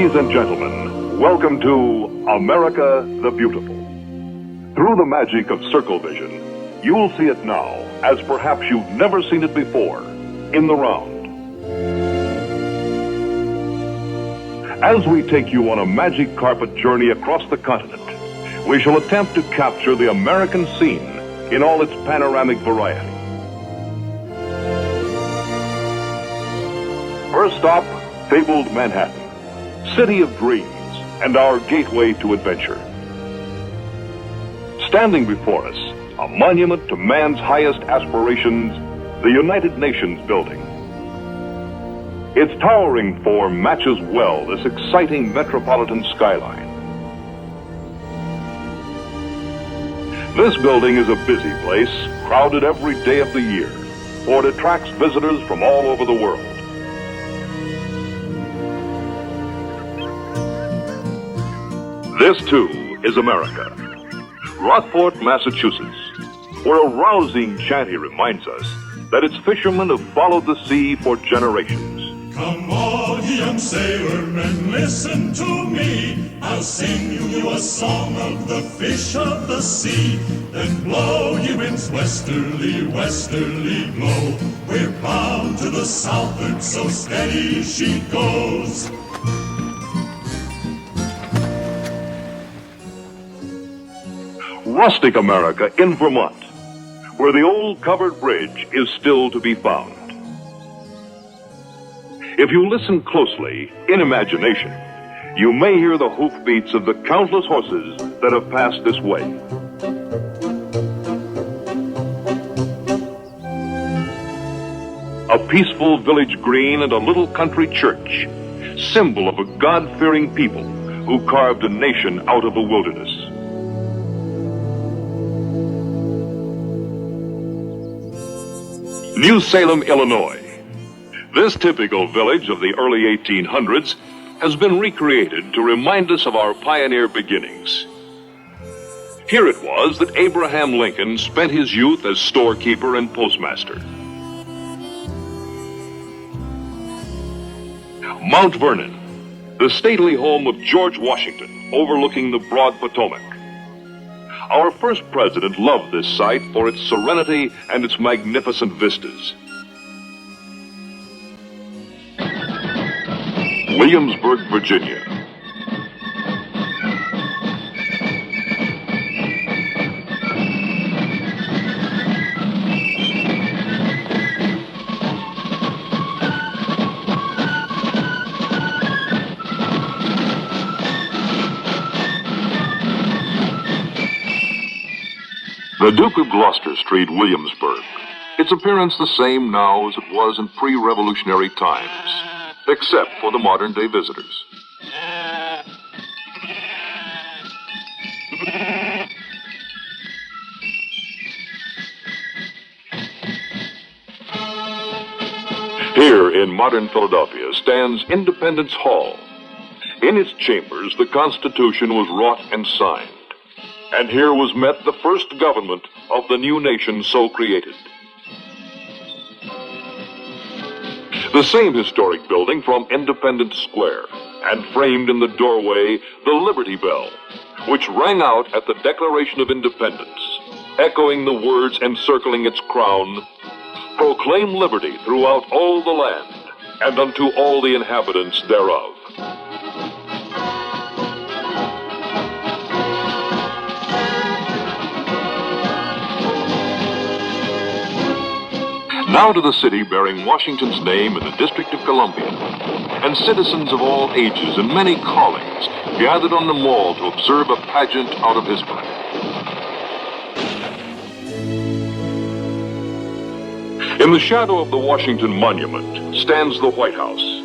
Ladies and gentlemen, welcome to America the Beautiful. Through the magic of Circle Vision, you'll see it now as perhaps you've never seen it before, in the round. As we take you on a magic carpet journey across the continent, we shall attempt to capture the American scene in all its panoramic variety. First stop, fabled Manhattan, city of dreams and our gateway to adventure. Standing before us, a monument to man's highest aspirations, the United Nations building. Its towering form matches well this exciting metropolitan skyline. This building is a busy place, crowded every day of the year, for it attracts visitors from all over the world. This, too, is America. Rockport, Massachusetts, where a rousing chanty reminds us that its fishermen have followed the sea for generations. Come all ye young sailormen, listen to me. I'll sing you a song of the fish of the sea. Then blow ye winds westerly, westerly blow. We're bound to the southward, so steady she goes. Rustic America in Vermont, where the old covered bridge is still to be found. If you listen closely, in imagination, you may hear the hoofbeats of the countless horses that have passed this way. A peaceful village green and a little country church, symbol of a God-fearing people who carved a nation out of the wilderness. New Salem, Illinois. This typical village of the early 1800s has been recreated to remind us of our pioneer beginnings. Here it was that Abraham Lincoln spent his youth as storekeeper and postmaster. Mount Vernon, the stately home of George Washington, overlooking the broad Potomac. Our first president loved this site for its serenity and its magnificent vistas. Williamsburg, Virginia. The Duke of Gloucester Street, Williamsburg. Its appearance the same now as it was in pre-revolutionary times, except for the modern-day visitors. Here in modern Philadelphia stands Independence Hall. In its chambers, the Constitution was wrought and signed. And here was met the first government of the new nation so created. The same historic building from Independence Square, and framed in the doorway, the Liberty Bell, which rang out at the Declaration of Independence, echoing the words encircling its crown, "Proclaim liberty throughout all the land, and unto all the inhabitants thereof." Now to the city bearing Washington's name in the District of Columbia, and citizens of all ages and many callings gathered on the Mall to observe a pageant out of history. In the shadow of the Washington Monument stands the White House,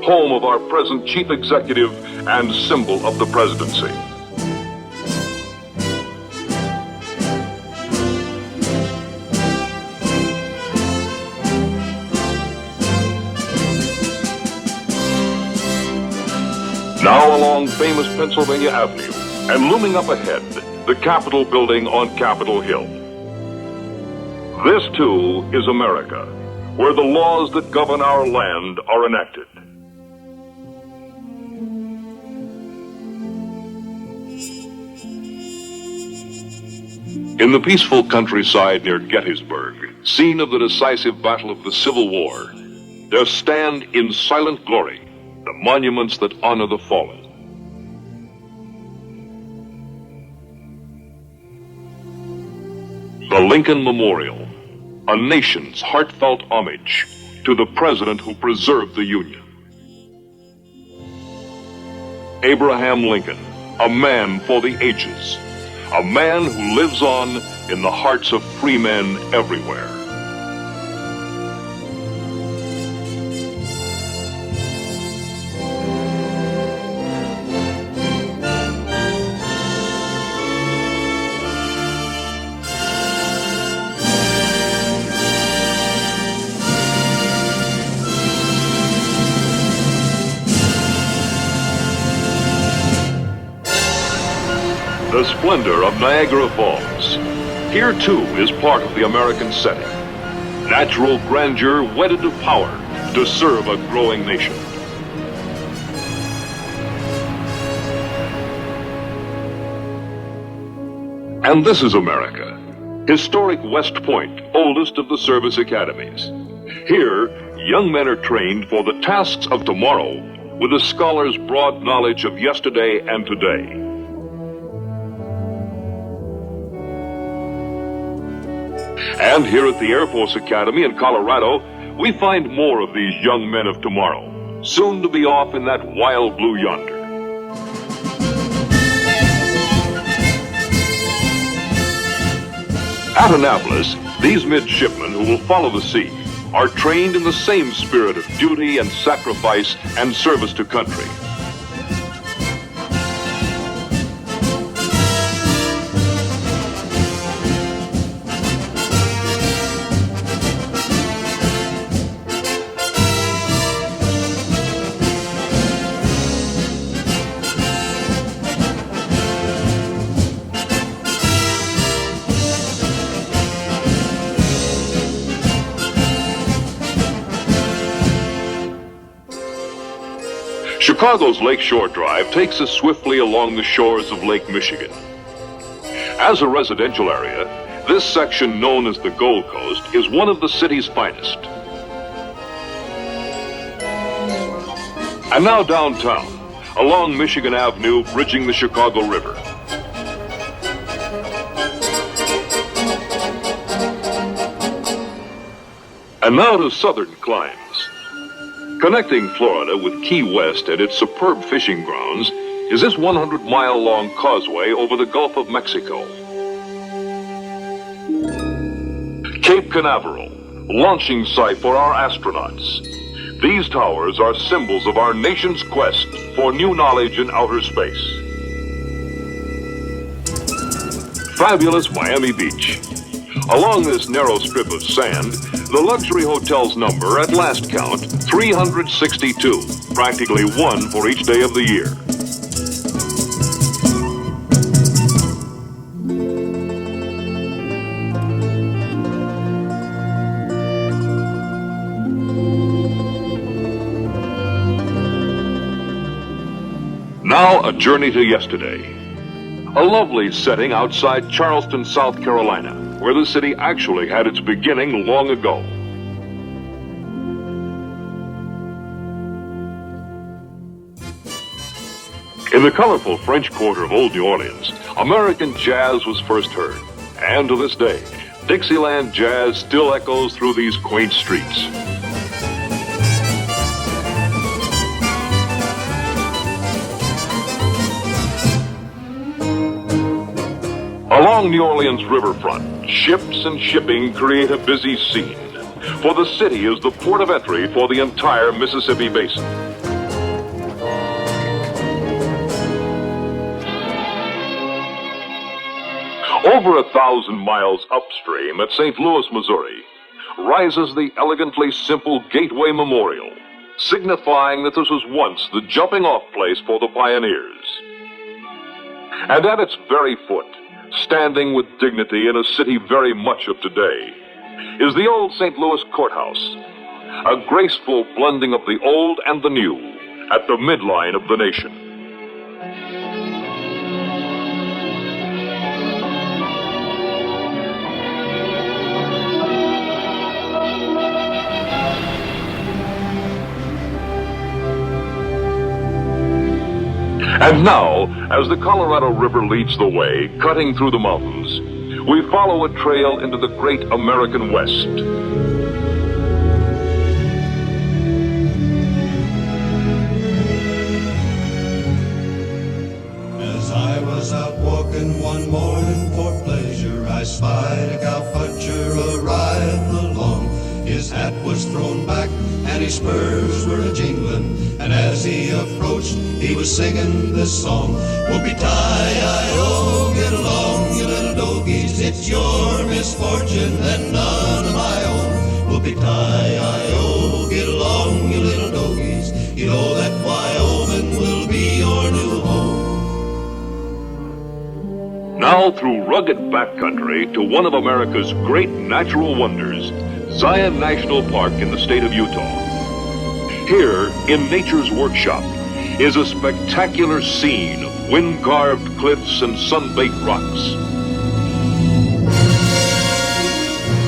home of our present chief executive and symbol of the presidency. Now along famous Pennsylvania Avenue, and looming up ahead, the Capitol building on Capitol Hill. This, too, is America, where the laws that govern our land are enacted. In the peaceful countryside near Gettysburg, scene of the decisive battle of the Civil War, there stand in silent glory the monuments that honor the fallen. The Lincoln Memorial, a nation's heartfelt homage to the president who preserved the Union. Abraham Lincoln, a man for the ages, a man who lives on in the hearts of free men everywhere. The splendor of Niagara Falls. Here, too, is part of the American setting. Natural grandeur wedded to power to serve a growing nation. And this is America. Historic West Point, oldest of the service academies. Here, young men are trained for the tasks of tomorrow with a scholar's broad knowledge of yesterday and today. And here at the Air Force Academy in Colorado, we find more of these young men of tomorrow, soon to be off in that wild blue yonder. At Annapolis, these midshipmen who will follow the sea are trained in the same spirit of duty and sacrifice and service to country. Chicago's Lakeshore Drive takes us swiftly along the shores of Lake Michigan. As a residential area, this section known as the Gold Coast is one of the city's finest. And now downtown, along Michigan Avenue, bridging the Chicago River. And now to southern climes. Connecting Florida with Key West and its superb fishing grounds is this 100-mile-long causeway over the Gulf of Mexico. Cape Canaveral, launching site for our astronauts. These towers are symbols of our nation's quest for new knowledge in outer space. Fabulous Miami Beach. Along this narrow strip of sand, the luxury hotel's number, at last count, 362, practically one for each day of the year. Now a journey to yesterday. A lovely setting outside Charleston, South Carolina, where the city actually had its beginning long ago. In the colorful French Quarter of Old New Orleans, American jazz was first heard. And to this day, Dixieland jazz still echoes through these quaint streets. Along New Orleans' riverfront, ships and shipping create a busy scene, for the city is the port of entry for the entire Mississippi Basin. Over 1,000 miles upstream at St. Louis, Missouri, rises the elegantly simple Gateway Memorial, signifying that this was once the jumping-off place for the pioneers. And at its very foot, standing with dignity in a city very much of today, is the old St. Louis Courthouse, a graceful blending of the old and the new at the midline of the nation. And now, as the Colorado River leads the way, cutting through the mountains, we follow a trail into the great American West. As I was out walking one morning for pleasure, I spied a cowpuncher a-riding along. His hat was thrown back and his spurs were a-jingling, and as he approached, he was singing this song. Whoopie-tie-I-O, get along, you little dogies, it's your misfortune and none of my own. Whoopie-tie-I-O, get along, you little dogies, you know that Wyoming will be your new home. Now through rugged backcountry to one of America's great natural wonders, Zion National Park in the state of Utah. Here, in nature's workshop, is a spectacular scene of wind-carved cliffs and sun-baked rocks.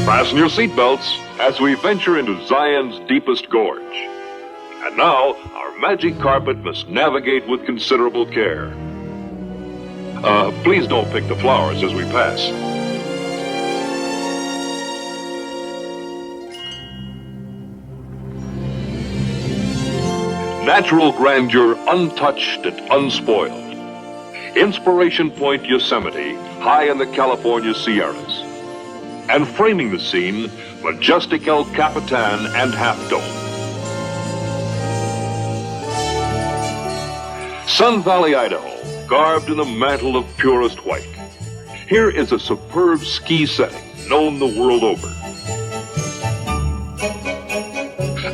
Fasten your seatbelts as we venture into Zion's deepest gorge. And now, our magic carpet must navigate with considerable care. Please don't pick the flowers as we pass. Natural grandeur untouched and unspoiled. Inspiration Point Yosemite, high in the California Sierras. And framing the scene, majestic El Capitan and Half Dome. Sun Valley, Idaho, garbed in a mantle of purest white. Here is a superb ski setting known the world over.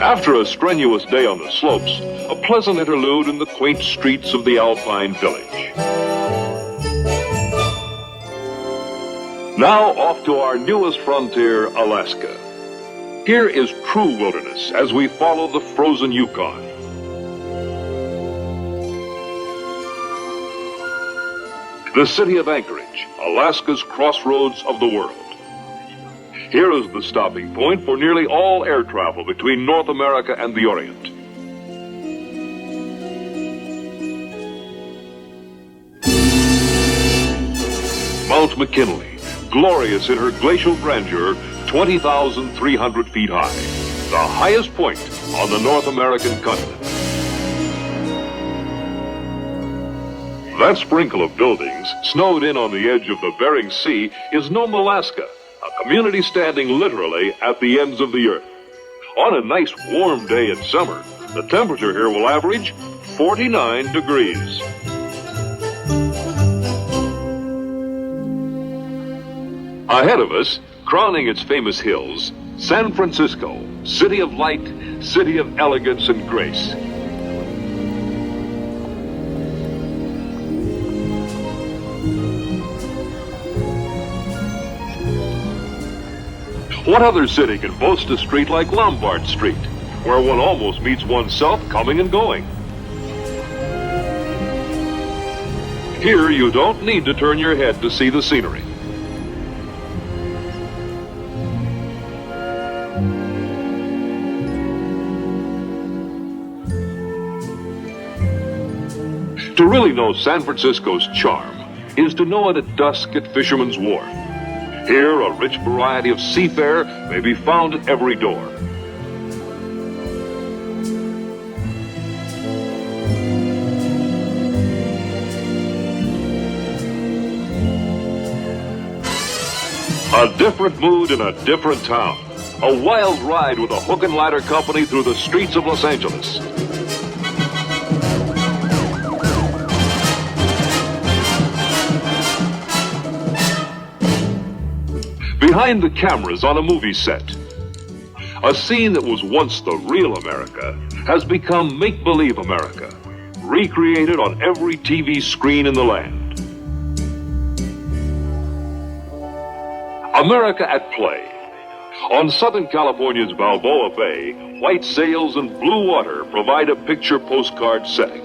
After a strenuous day on the slopes, a pleasant interlude in the quaint streets of the Alpine Village. Now off to our newest frontier, Alaska. Here is true wilderness as we follow the frozen Yukon. The city of Anchorage, Alaska's crossroads of the world. Here is the stopping point for nearly all air travel between North America and the Orient. Mount McKinley, glorious in her glacial grandeur, 20,300 feet high, the highest point on the North American continent. That sprinkle of buildings, snowed in on the edge of the Bering Sea, is Nome, Alaska, a community standing literally at the ends of the earth. On a nice warm day in summer, the temperature here will average 49 degrees. Ahead of us, crowning its famous hills, San Francisco, city of light, city of elegance and grace. What other city can boast a street like Lombard Street, where one almost meets oneself coming and going? Here, you don't need to turn your head to see the scenery. To really know San Francisco's charm is to know it at dusk at Fisherman's Wharf. Here, a rich variety of seafare may be found at every door. A different mood in a different town. A wild ride with a hook and ladder company through the streets of Los Angeles. Behind the cameras on a movie set. A scene that was once the real America has become make-believe America, recreated on every TV screen in the land. America at play. On Southern California's Balboa Bay, white sails and blue water provide a picture postcard setting.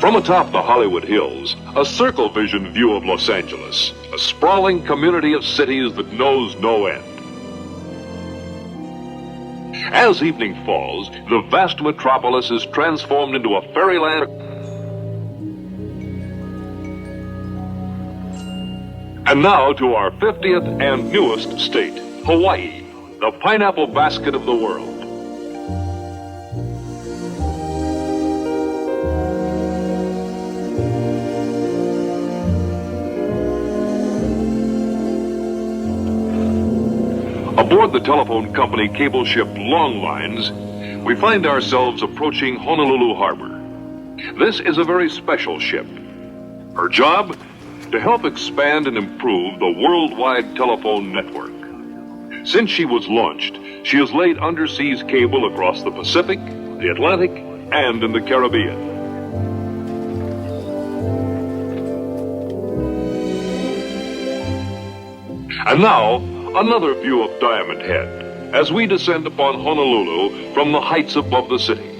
From atop the Hollywood Hills, a circle vision view of Los Angeles, a sprawling community of cities that knows no end. As evening falls, the vast metropolis is transformed into a fairyland. And now to our 50th and newest state, Hawaii, the pineapple basket of the world. Aboard the telephone company cable ship Longlines, we find ourselves approaching Honolulu Harbor. This is a very special ship. Her job? To help expand and improve the worldwide telephone network. Since she was launched, she has laid underseas cable across the Pacific, the Atlantic, and in the Caribbean. And now, another view of Diamond Head as we descend upon Honolulu from the heights above the city.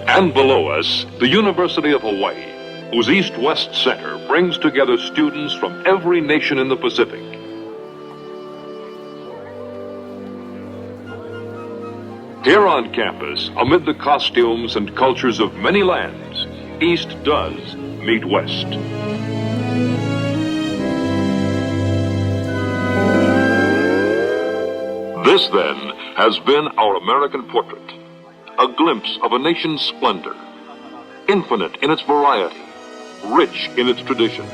And below us, the University of Hawaii, whose East-West Center brings together students from every nation in the Pacific. Here on campus, amid the costumes and cultures of many lands, East does meet West. This, then, has been our American portrait. A glimpse of a nation's splendor, infinite in its variety, rich in its tradition,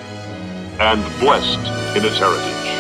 and blessed in its heritage.